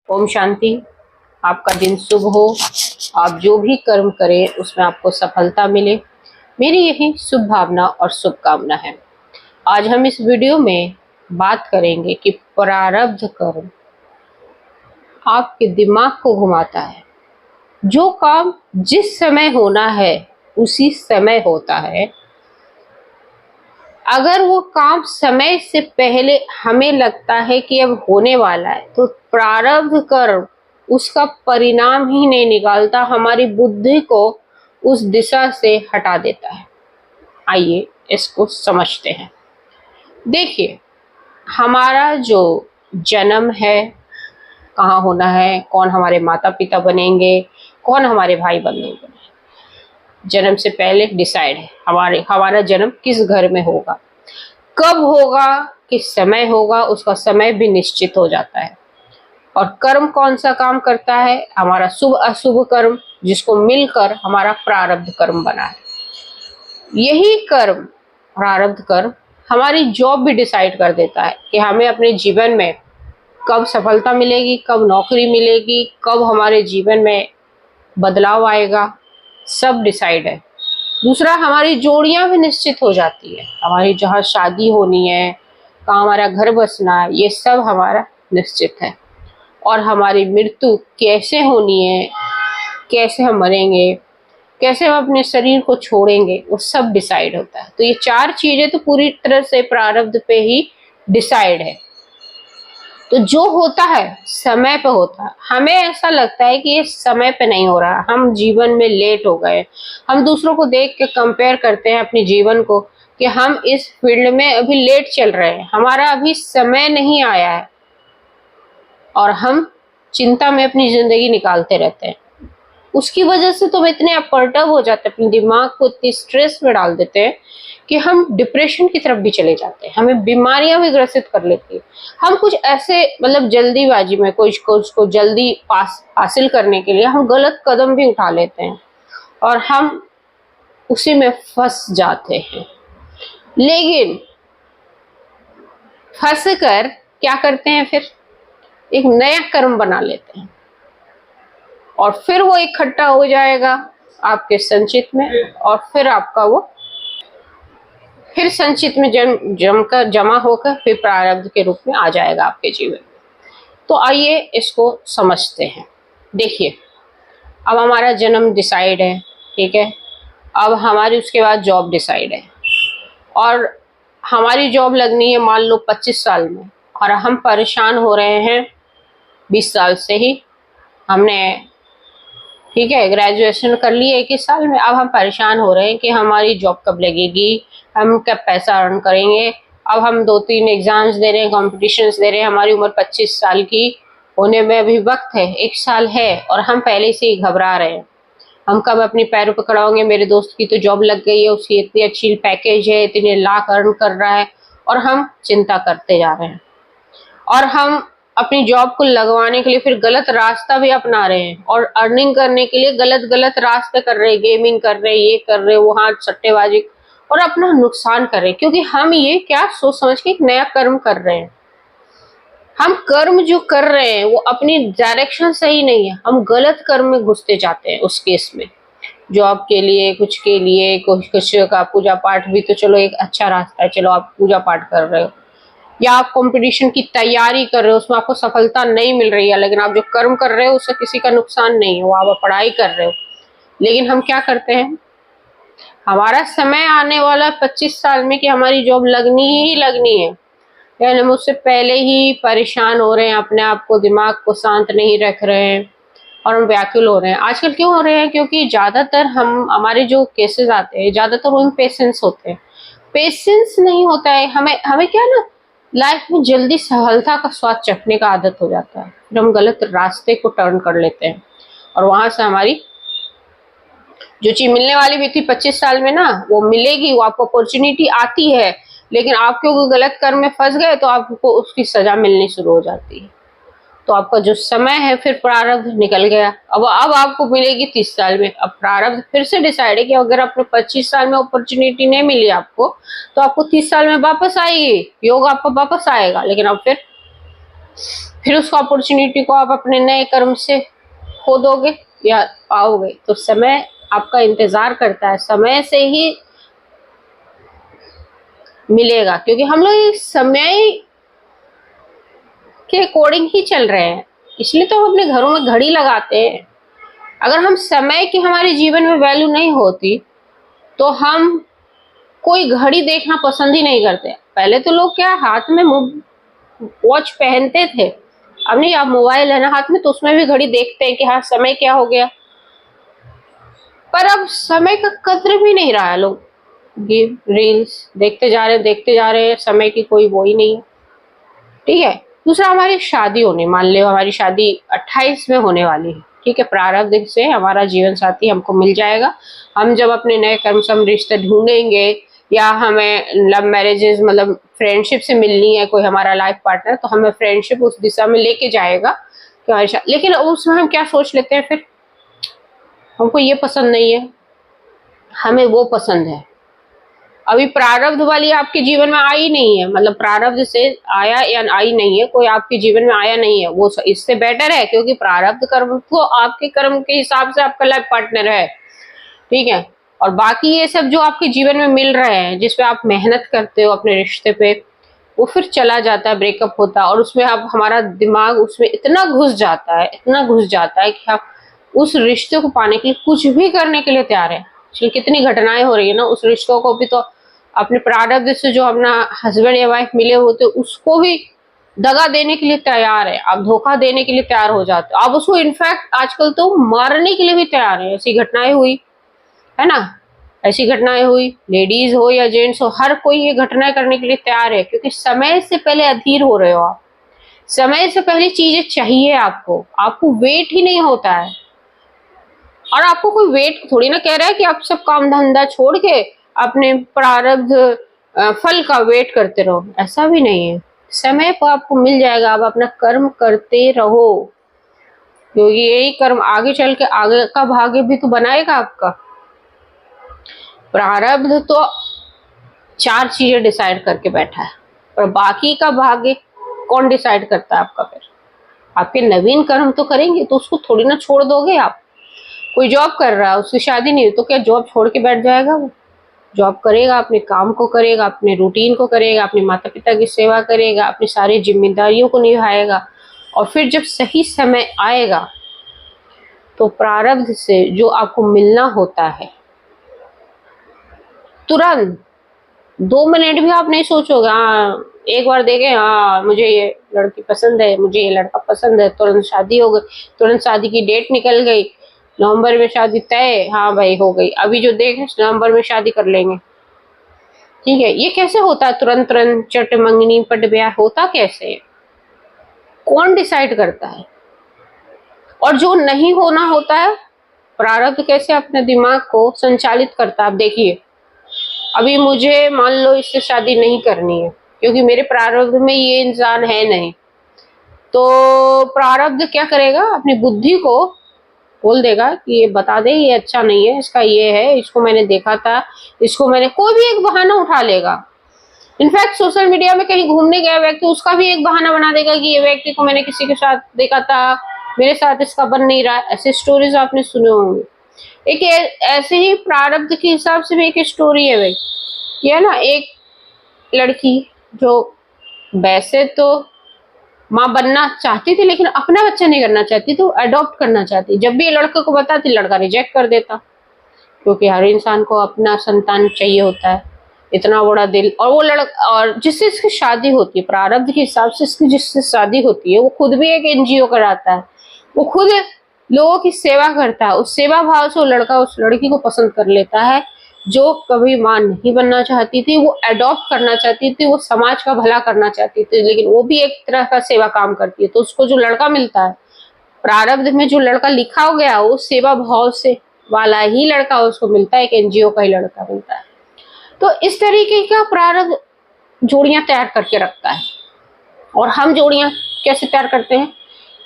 ओम शांति। आपका दिन शुभ हो। आप जो भी कर्म करें उसमें आपको सफलता मिले, मेरी यही शुभ भावना और शुभकामना है। आज हम इस वीडियो में बात करेंगे कि प्रारब्ध कर्म आपके दिमाग को घुमाता है। जो काम जिस समय होना है उसी समय होता है। अगर वो काम समय से पहले हमें लगता है कि अब होने वाला है तो प्रारब्ध कर्म उसका परिणाम ही नहीं निकालता, हमारी बुद्धि को उस दिशा से हटा देता है। आइए इसको समझते हैं। देखिए, हमारा जो जन्म है, कहाँ होना है, कौन हमारे माता पिता बनेंगे, कौन हमारे भाई बनेंगे, जन्म से पहले डिसाइड है। हमारा जन्म किस घर में होगा, कब होगा, किस समय होगा, उसका समय भी निश्चित हो जाता है। और कर्म कौन सा काम करता है, हमारा शुभ अशुभ कर्म, जिसको मिलकर हमारा प्रारब्ध कर्म बना है। यही कर्म, प्रारब्ध कर्म, हमारी जॉब भी डिसाइड कर देता है कि हमें अपने जीवन में कब सफलता मिलेगी, कब नौकरी मिलेगी, कब हमारे जीवन में बदलाव आएगा, सब डिसाइड है। दूसरा, हमारी जोड़ियां भी निश्चित हो जाती है। हमारी जहाँ शादी होनी है, कहाँ हमारा घर बसना है, ये सब हमारा निश्चित है। और हमारी मृत्यु कैसे होनी है, कैसे हम मरेंगे, कैसे हम अपने शरीर को छोड़ेंगे, वो सब डिसाइड होता है। तो ये चार चीजें तो पूरी तरह से प्रारब्ध पे ही डिसाइड है। तो जो होता है समय पे होता है। हमें ऐसा लगता है कि ये समय पे नहीं हो रहा, हम जीवन में लेट हो गए। हम दूसरों को देख के कंपेयर करते हैं अपने जीवन को कि हम इस फील्ड में अभी लेट चल रहे हैं, हमारा अभी समय नहीं आया है, और हम चिंता में अपनी जिंदगी निकालते रहते हैं। उसकी वजह से तो हम इतने अपरटब हो जाते हैं, अपने दिमाग को इतनी स्ट्रेस में डाल देते हैं कि हम डिप्रेशन की तरफ भी चले जाते हैं, हमें बीमारियां भी ग्रसित कर लेती है। हम कुछ ऐसे जल्दीबाजी में कुछ को जल्दी हासिल करने के लिए हम गलत कदम भी उठा लेते हैं और हम उसी में फंस जाते हैं। लेकिन फंस कर क्या करते हैं, फिर एक नया कर्म बना लेते हैं और फिर वो इकट्ठा हो जाएगा आपके संचित में, और फिर आपका वो फिर संचित में जमा होकर फिर प्रारब्ध के रूप में आ जाएगा आपके जीवन में। तो आइए इसको समझते हैं। देखिए, अब हमारा जन्म डिसाइड है, ठीक है। अब हमारी उसके बाद जॉब डिसाइड है, और हमारी जॉब लगनी है मान लो 25 साल में, और हम परेशान हो रहे हैं 20 साल से ही। हमने, ठीक है, ग्रेजुएशन कर ली 21 साल में, अब हम परेशान हो रहे हैं कि हमारी जॉब कब लगेगी, हम कब पैसा अर्न करेंगे। अब हम 2-3 एग्जाम्स दे रहे हैं, कॉम्पिटिशन्स दे रहे हैं, हमारी उम्र 25 साल की होने में अभी वक्त है, 1 साल है, और हम पहले से ही घबरा रहे हैं। हम कब अपने पैरों पर खड़ा होंगे, मेरे दोस्त की तो जॉब लग गई है, उसकी इतनी अच्छी पैकेज है, इतने लाख अर्न कर रहा है, और हम चिंता करते जा रहे हैं। और हम अपनी जॉब को लगवाने के लिए फिर गलत रास्ता भी अपना रहे हैं, और अर्निंग करने के लिए गलत रास्ते कर रहे हैं, गेमिंग कर रहे हैं, ये कर रहे हैं, वहां सट्टेबाजी, और अपना नुकसान कर रहे हैं, क्योंकि हम ये क्या सोच समझ के एक नया कर्म कर रहे हैं। हम कर्म जो कर रहे हैं वो अपनी डायरेक्शन सही नहीं है, हम गलत कर्म में घुसते जाते हैं। उस केस में जॉब के लिए, कुछ के लिए, कुछ का पूजा पाठ भी तो चलो एक अच्छा रास्ता है, चलो आप पूजा पाठ कर रहे हो, या आप कंपटीशन की तैयारी कर रहे हो, उसमें आपको सफलता नहीं मिल रही है, लेकिन आप जो कर्म कर रहे हो उससे किसी का नुकसान नहीं है, वो आप पढ़ाई कर रहे हो। लेकिन हम क्या करते हैं, हमारा समय आने वाला 25 साल में कि हमारी जॉब लगनी ही लगनी है, यानी हम उससे पहले ही परेशान हो रहे हैं, अपने आप को, दिमाग को शांत नहीं रख रहे हैं, और हम व्याकुल हो रहे हैं। आजकल क्यों हो रहे हैं, क्योंकि ज्यादातर हमारे जो केसेस आते हैं ज्यादातर उनमें पेशेंस होते हैं। पेशेंस नहीं होता है, हमें क्या ना, लाइफ में जल्दी सफलता का स्वाद चखने का आदत हो जाता है, फिर हम गलत रास्ते को टर्न कर लेते हैं, और वहां से हमारी जो चीज मिलने वाली भी थी 25 साल में ना, वो मिलेगी, वो आपको अपॉर्चुनिटी आती है, लेकिन आप क्योंकि गलत कर्म में फंस गए तो आपको उसकी सजा मिलनी शुरू हो जाती है। तो आपका जो समय है फिर प्रारब्ध निकल गया, अब आपको मिलेगी 30 साल में। अब प्रारब्ध फिर से डिसाइड है कि अगर आपने 25 साल में अपॉर्चुनिटी नहीं मिली आपको, तो आपको 30 साल में वापस आएगी, योग आपको वापस आएगा। लेकिन अब फिर फिर उस अपॉर्चुनिटी को आप अपने नए कर्म से खो दोगे या पाओगे। तो समय आपका इंतजार करता है, समय से ही मिलेगा, क्योंकि हम लोग समय के अकॉर्डिंग ही चल रहे हैं। इसलिए तो हम अपने घरों में घड़ी लगाते हैं। अगर हम समय की हमारे जीवन में वैल्यू नहीं होती तो हम कोई घड़ी देखना पसंद ही नहीं करते। पहले तो लोग क्या हाथ में वॉच पहनते थे, अब नहीं, अब मोबाइल है ना हाथ में तो उसमें भी घड़ी देखते हैं कि हाँ समय क्या हो गया। पर अब समय का कद्र भी नहीं रहा है। लोग रील्स देखते जा रहे हैं, समय की कोई वो ही नहीं है। ठीक है। दूसरा, हमारी शादी होने, मान लो हमारी शादी 28 में होने वाली है। ठीक है, प्रारब्ध से हमारा जीवन साथी हमको मिल जाएगा। हम जब अपने नए कर्म से हम रिश्ते ढूंढेंगे या हमें लव मैरिजेस मतलब फ्रेंडशिप से मिलनी है कोई हमारा लाइफ पार्टनर, तो हमें फ्रेंडशिप उस दिशा में लेके जाएगा कि हमारी लेकिन उसमें हम क्या सोच लेते हैं, फिर हमको ये पसंद नहीं है, हमें वो पसंद है। अभी प्रारब्ध वाली आपके जीवन में आई नहीं है, मतलब प्रारब्ध से आया या आई नहीं है, कोई आपके जीवन में आया नहीं है, वो इससे बेटर है, क्योंकि प्रारब्ध कर्म तो आपके कर्म के हिसाब से आपका लाइफ पार्टनर है। ठीक है। और बाकी ये सब जो आपके जीवन में मिल रहे हैं, जिसपे आप मेहनत करते हो अपने रिश्ते पे, वो फिर चला जाता है, ब्रेकअप होता है, और उसमें अब हमारा दिमाग उसमें इतना घुस जाता है कि हम उस रिश्ते को पाने के लिए कुछ भी करने के लिए तैयार है। कितनी घटनाएं हो रही है ना, उस रिश्तों को भी तो अपने प्रारब्ध से जो अपना हस्बैंड या वाइफ मिले होते उसको भी दगा देने के लिए तैयार है, आप धोखा देने के लिए तैयार हो जाते हो, आप उसको इनफैक्ट आजकल तो मारने के लिए भी तैयार है। ऐसी घटनाएं हुई है ना, ऐसी घटनाएं हुई, लेडीज हो या जेंट्स हो, हर कोई ये घटनाएं करने के लिए तैयार है, क्योंकि समय से पहले अधीर हो रहे हो आप। समय से पहले चीजें चाहिए आपको वेट ही नहीं होता है। और आपको कोई वेट थोड़ी ना कह रहा है कि आप सब काम धंधा छोड़ के अपने प्रारब्ध फल का वेट करते रहो, ऐसा भी नहीं है। समय पर आपको मिल जाएगा, आप अपना कर्म करते रहो, क्योंकि यही कर्म आगे चल के आगे का भाग्य भी तो बनाएगा आपका। प्रारब्ध तो 4 चीजें डिसाइड करके बैठा है, और बाकी का भाग्य कौन डिसाइड करता है आपका? फिर आपके नवीन कर्म तो करेंगे, तो उसको थोड़ी ना छोड़ दोगे आप। कोई जॉब कर रहा है, उसकी शादी नहीं हुई, तो क्या जॉब छोड़ के बैठ जाएगा? वो जॉब करेगा, अपने काम को करेगा, अपने रूटीन को करेगा, अपने माता पिता की सेवा करेगा, अपनी सारी जिम्मेदारियों को निभाएगा, और फिर जब सही समय आएगा तो प्रारब्ध से जो आपको मिलना होता है तुरंत 2 मिनट भी आप नहीं सोचोगे, हाँ एक बार देखे, हाँ मुझे ये लड़की पसंद है, मुझे ये लड़का पसंद है, तुरंत शादी हो गई, तुरंत शादी की डेट निकल गई, नवंबर में शादी तय, हाँ भाई हो गई, अभी जो देख नवंबर में शादी कर लेंगे। ठीक है, ये कैसे होता है? तुरंत चट मंगनी पट ब्याह होता कैसे? कौन डिसाइड करता है? और जो नहीं होना होता है, प्रारब्ध कैसे अपने दिमाग को संचालित करता है। आप देखिए, अभी मुझे मान लो इससे शादी नहीं करनी है, क्योंकि मेरे प्रारब्ध में ये इंसान है नहीं, तो प्रारब्ध क्या करेगा? अपनी बुद्धि को बोल देगा कि ये बता दे, ये अच्छा नहीं है, इसका ये है, इसको मैंने देखा था, इसको मैंने, कोई भी एक बहाना उठा लेगा। इनफैक्ट सोशल मीडिया में कहीं घूमने गया व्यक्ति, उसका भी एक बहाना बना देगा कि ये व्यक्ति को मैंने किसी के साथ देखा था, मेरे साथ इसका बन नहीं रहा। ऐसे स्टोरीज आपने सुने होंगे। एक ऐसे ही प्रारब्ध के हिसाब से भी एक स्टोरी है भाई, ये ना एक लड़की जो वैसे तो माँ बनना चाहती थी, लेकिन अपना बच्चा नहीं करना चाहती, तो अडॉप्ट करना चाहती। जब भी ये लड़के को बताती, लड़का रिजेक्ट कर देता, क्योंकि हर इंसान को अपना संतान चाहिए होता है, इतना बड़ा दिल। और वो लड़का, और जिससे इसकी शादी होती है प्रारब्ध के हिसाब से, इसकी जिससे शादी होती है, वो खुद भी एक एनजीओ कराता है, वो खुद लोगों की सेवा करता है। उस सेवा भाव से वो लड़का उस लड़की को पसंद कर लेता है, जो कभी मां नहीं बनना चाहती थी, वो अडॉप्ट करना चाहती थी, वो समाज का भला करना चाहती थी, लेकिन वो भी एक तरह का सेवा काम करती है। तो उसको जो लड़का मिलता है, प्रारब्ध में जो लड़का लिखा हो गया, वो सेवा भाव से वाला ही लड़का उसको मिलता है, एक एनजीओ का ही लड़का मिलता है। तो इस तरीके का प्रारब्ध जोड़ियां तैयार करके रखता है। और हम जोड़ियां कैसे तैयार करते हैं?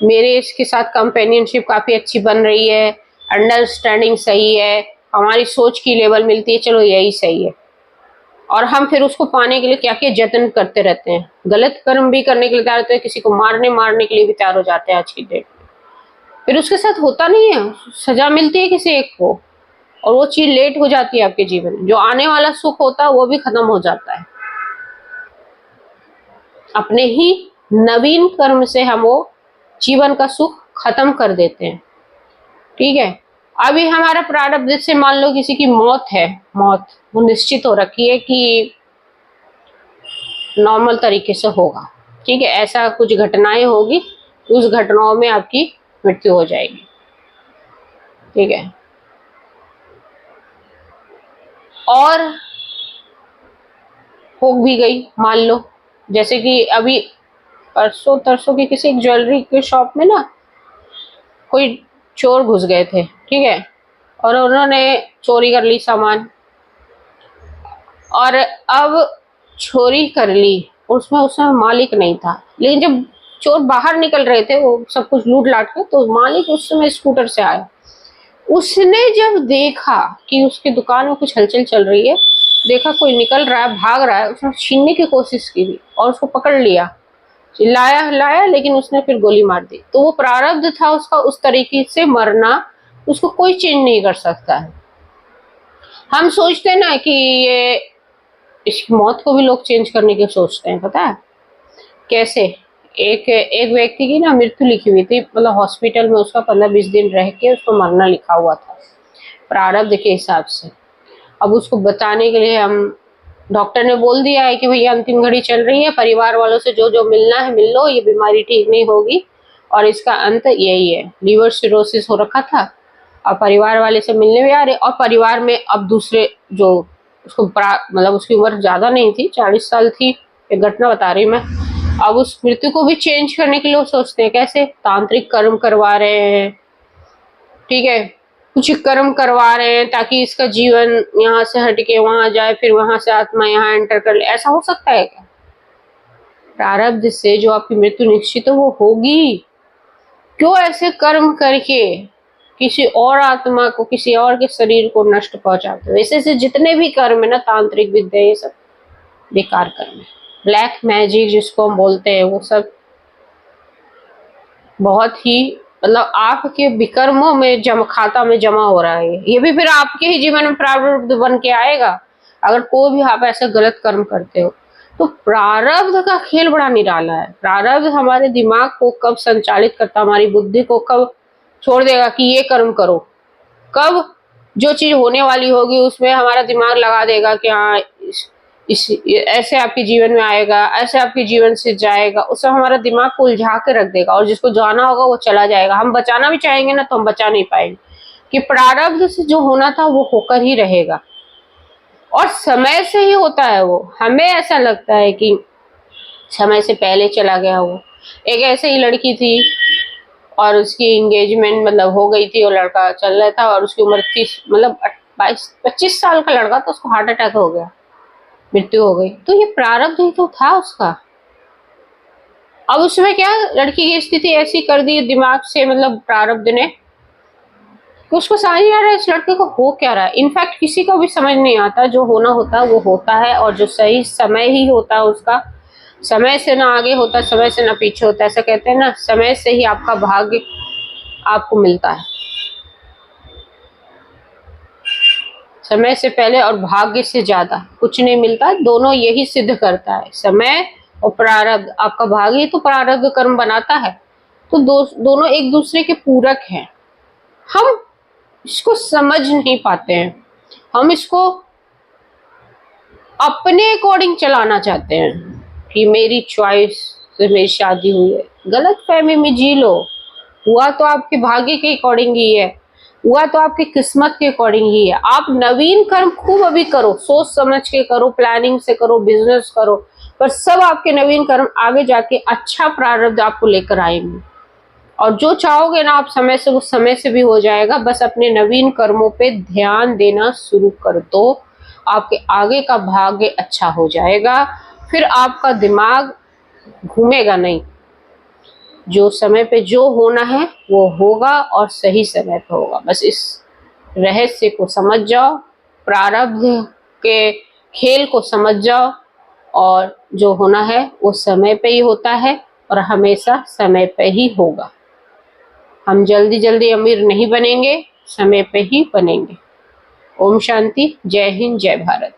मेरे इसके साथ कंपेनियनशिप काफी अच्छी बन रही है, अंडरस्टैंडिंग सही है, हमारी सोच की लेवल मिलती है, चलो यही सही है। और हम फिर उसको पाने के लिए क्या क्या जतन करते रहते हैं, गलत कर्म भी करने के लिए तैयार होते हैं, किसी को मारने के लिए भी तैयार हो जाते हैं आज की डेट में। फिर उसके साथ होता नहीं है, सजा मिलती है किसी एक को, और वो चीज लेट हो जाती है आपके जीवन में। जो आने वाला सुख होता है वो भी खत्म हो जाता है। अपने ही नवीन कर्म से हम वो जीवन का सुख खत्म कर देते हैं। ठीक है, अभी हमारा प्रारब्ध, जैसे मान लो किसी की मौत है, मौत वो निश्चित हो रखी है कि नॉर्मल तरीके से होगा। ठीक है, ऐसा कुछ घटनाएं होगी, उस घटनाओं में आपकी मृत्यु हो जाएगी। ठीक है, और हो भी गई मान लो, जैसे कि अभी परसों तरसों की किसी एक ज्वेलरी के शॉप में ना कोई चोर घुस गए थे। ठीक है, और उन्होंने चोरी कर ली सामान, और अब चोरी कर ली, उसमें उसमें मालिक नहीं था। लेकिन जब चोर बाहर निकल रहे थे वो सब कुछ लूट लाट के, तो मालिक उस समय स्कूटर से आया। उसने जब देखा कि उसकी दुकान में कुछ हलचल चल रही है, देखा कोई निकल रहा है, भाग रहा है, उसने छीनने की कोशिश की भी और उसको पकड़ लिया, चिल्लाया लाया, लेकिन उसने फिर गोली मार दी। तो वो प्रारब्ध था उसका, उस तरीके से मरना, उसको कोई चेंज नहीं कर सकता है। हम सोचते हैं ना कि ये इसकी मौत को भी लोग चेंज करने की सोचते हैं, पता है कैसे? एक व्यक्ति की ना मृत्यु लिखी हुई थी, मतलब हॉस्पिटल में उसका 15-20 दिन रह के उसको मरना लिखा हुआ था प्रारब्ध के हिसाब से। अब उसको बताने के लिए हम डॉक्टर ने बोल दिया है कि भैया अंतिम घड़ी चल रही है, परिवार वालों से जो जो मिलना है मिल लो, ये बीमारी ठीक नहीं होगी और इसका अंत यही है। लीवर सिरोसिस हो रखा था, और परिवार वाले से मिलने भी आ रहे, और परिवार में अब दूसरे जो उसको मतलब उसकी उम्र ज्यादा नहीं थी, 40 साल थी, एक घटना बता रही मैं। अब उस मृत्यु को भी चेंज करने के लिए वो सोचते हैं कैसे, तांत्रिक कर्म करवा रहे हैं। ठीक है, कुछ कर्म करवा रहे हैं ताकि इसका जीवन यहाँ से हटके वहां जाए, फिर वहां से आत्मा यहाँ एंटर कर ले। ऐसा हो सकता है क्या? प्रारब्ध से जो आपकी मृत्यु निश्चित है वो होगी। क्यों ऐसे कर्म करके किसी और आत्मा को, किसी और के शरीर को नष्ट पहुंचाते हो? ऐसे से जितने भी कर्म है ना, तांत्रिक विद्या, ये सब बेकार कर्म है। ब्लैक मैजिक जिसको हम बोलते हैं, वो सब बहुत ही, मतलब आपके विकर्मों में खाता में जमा हो रहा है। ये भी फिर आपके ही जीवन में प्रारब्ध बन के आएगा अगर कोई भी आप ऐसे गलत कर्म करते हो। तो प्रारब्ध का खेल बड़ा निराला है। प्रारब्ध हमारे दिमाग को कब संचालित करता, हमारी बुद्धि को कब छोड़ देगा कि ये कर्म करो, कब जो चीज होने वाली होगी उसमें हमारा दिमाग लगा देगा कि हाँ ऐसे आपके जीवन में आएगा, ऐसे आपके जीवन से जाएगा, उससे हमारा दिमाग को उलझा के रख देगा, और जिसको जाना होगा वो चला जाएगा। हम बचाना भी चाहेंगे ना तो हम बचा नहीं पाएंगे, कि प्रारब्ध से जो होना था वो होकर ही रहेगा, और समय से ही होता है वो। हमें ऐसा लगता है कि समय से पहले चला गया। वो एक ऐसे ही लड़की थी और उसकी एंगेजमेंट मतलब हो गई थी, और लड़का चल रहा था, और उसकी उम्र 30 मतलब 22-25 साल का लड़का, तो उसको हार्ट अटैक हो गया, मृत्यु हो गई। तो ये प्रारब्ध ही तो था उसका। अब उसमें क्या, लड़की की स्थिति ऐसी कर दी दिमाग से, मतलब प्रारब्ध ने, कि उसको समझ नहीं आ रहा है इस लड़के को हो क्या रहा है। इनफैक्ट किसी को भी समझ नहीं आता, जो होना होता है वो होता है, और जो सही समय ही होता है उसका, समय से ना आगे होता, समय से ना पीछे होता। ऐसा कहते हैं ना, समय से ही आपका भाग्य आपको मिलता है, समय से पहले और भाग्य से ज्यादा कुछ नहीं मिलता। दोनों यही सिद्ध करता है, समय और प्रारब्ध। आपका भाग्य ही तो प्रारब्ध कर्म बनाता है, तो दोनों एक दूसरे के पूरक हैं। हम इसको समझ नहीं पाते हैं, हम इसको अपने अकॉर्डिंग चलाना चाहते हैं कि मेरी चॉइस से मेरी शादी हुई है। गलत फहमी में जी लो। हुआ तो आपके भाग्य के अकॉर्डिंग ही है, हुआ तो आपकी किस्मत के अकॉर्डिंग ही है। आप नवीन कर्म खूब अभी करो, सोच समझ के करो, प्लानिंग से करो, बिजनेस करो, पर सब आपके नवीन कर्म आगे जाके अच्छा प्रारब्ध आपको लेकर आएंगे। और जो चाहोगे ना आप समय से, वो समय से भी हो जाएगा। बस अपने नवीन कर्मों पे ध्यान देना शुरू कर दो, आपके आगे का भाग्य अच्छा हो जाएगा। फिर आपका दिमाग घूमेगा नहीं, जो समय पे जो होना है वो होगा, और सही समय पे होगा। बस इस रहस्य को समझ जाओ। प्रारब्ध के खेल को समझ जाओ, और जो होना है वो समय पे ही होता है और हमेशा समय पे ही होगा। हम जल्दी जल्दी अमीर नहीं बनेंगे, समय पे ही बनेंगे। ओम शांति। जय हिंद, जय भारत।